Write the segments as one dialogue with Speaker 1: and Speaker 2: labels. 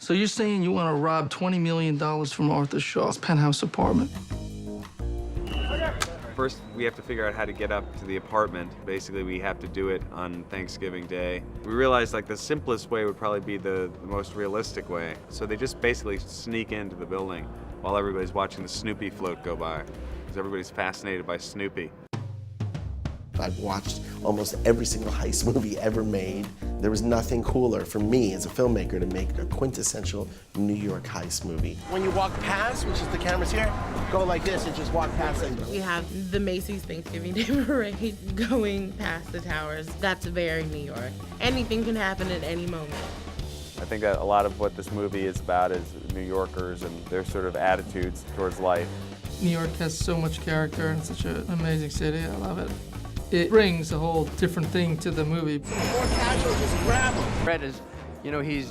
Speaker 1: So you're saying you want to rob $20 million from Arthur Shaw's penthouse apartment?
Speaker 2: First, we have to figure out how to get up to the apartment. Basically, we have to do it on Thanksgiving Day. We realized like the simplest way would probably be the most realistic way. So they just basically sneak into the building while everybody's watching the Snoopy float go by, because everybody's fascinated by Snoopy.
Speaker 3: I've watched almost every single heist movie ever made. There was nothing cooler for me as a filmmaker to make a quintessential New York heist movie. When you walk past, which is the cameras here, go like this and just walk past them.
Speaker 4: We have the Macy's Thanksgiving Day Parade going past the towers. That's very New York. Anything can happen at any moment.
Speaker 2: I think that a lot of what this movie is about is New Yorkers and their sort of attitudes towards life.
Speaker 1: New York has so much character and such an amazing city. I love it. It brings a whole different thing to the movie.
Speaker 3: More casual, just grab them.
Speaker 5: Fred is, you know, he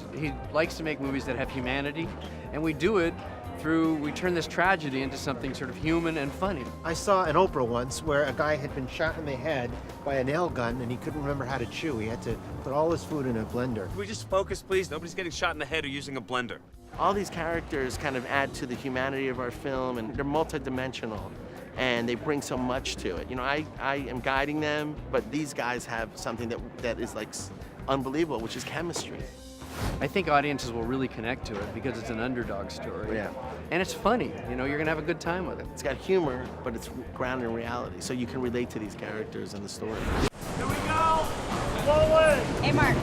Speaker 5: likes to make movies that have humanity, and we do it through, we turn this tragedy into something sort of human and funny.
Speaker 6: I saw an Oprah once where a guy had been shot in the head by a nail gun and he couldn't remember how to chew. He had to put all his food in a blender.
Speaker 2: Can we just focus, please? Nobody's getting shot in the head or using a blender.
Speaker 3: All these characters kind of add to the humanity of our film, and they're multidimensional, and they bring so much to it. You know, I am guiding them, but these guys have something that is like unbelievable, which is chemistry.
Speaker 5: I think audiences will really connect to it because it's an underdog story.
Speaker 3: Yeah.
Speaker 5: And it's funny, you know, you're gonna have a good time with it.
Speaker 3: It's got humor, but it's grounded in reality, so you can relate to these characters and the story.
Speaker 6: Here we go! Forward!
Speaker 7: Hey, Mark.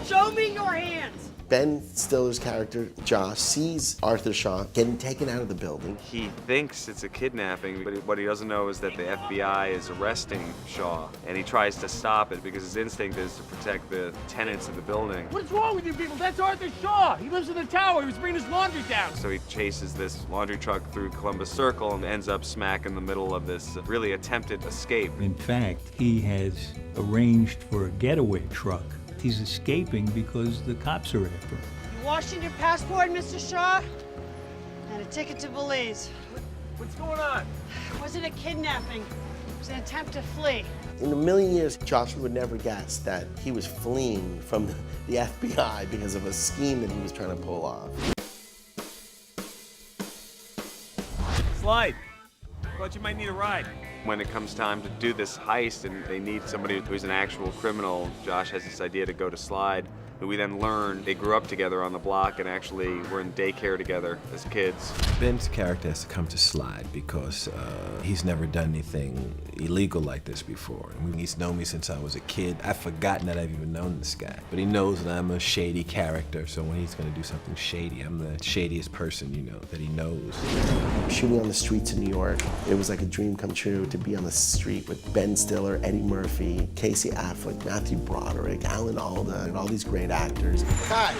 Speaker 7: Show me your hands!
Speaker 3: Ben Stiller's character, Josh, sees Arthur Shaw getting taken out of the building.
Speaker 2: He thinks it's a kidnapping, but what he doesn't know is that the FBI is arresting Shaw, and he tries to stop it because his instinct is to protect the tenants of the building.
Speaker 8: What's wrong with you people? That's Arthur Shaw. He lives in the tower. He was bringing his laundry down.
Speaker 2: So he chases this laundry truck through Columbus Circle and ends up smack in the middle of this really attempted escape.
Speaker 9: In fact, he has arranged for a getaway truck. He's escaping because the cops are after him.
Speaker 7: You washed your passport, Mr. Shaw? And a ticket to Belize.
Speaker 8: What's going on?
Speaker 7: It wasn't a kidnapping. It was an attempt to flee.
Speaker 3: In a million years, Joshua would never guess that he was fleeing from the FBI because of a scheme that he was trying to pull off.
Speaker 2: Slide. Thought you might need a ride. When it comes time to do this heist and they need somebody who's an actual criminal, Josh has this idea to go to Slide, who we then learn they grew up together on the block and actually were in daycare together as kids.
Speaker 10: Ben's character has to come to Slide because he's never done anything illegal like this before. He's known me since I was a kid. I've forgotten that I've even known this guy. But he knows that I'm a shady character, so when he's gonna do something shady, I'm the shadiest person, you know, that he knows.
Speaker 3: Shooting on the streets of New York, it was like a dream come true to be on the street with Ben Stiller, Eddie Murphy, Casey Affleck, Matthew Broderick, Alan Alda, and all these great actors. Cut!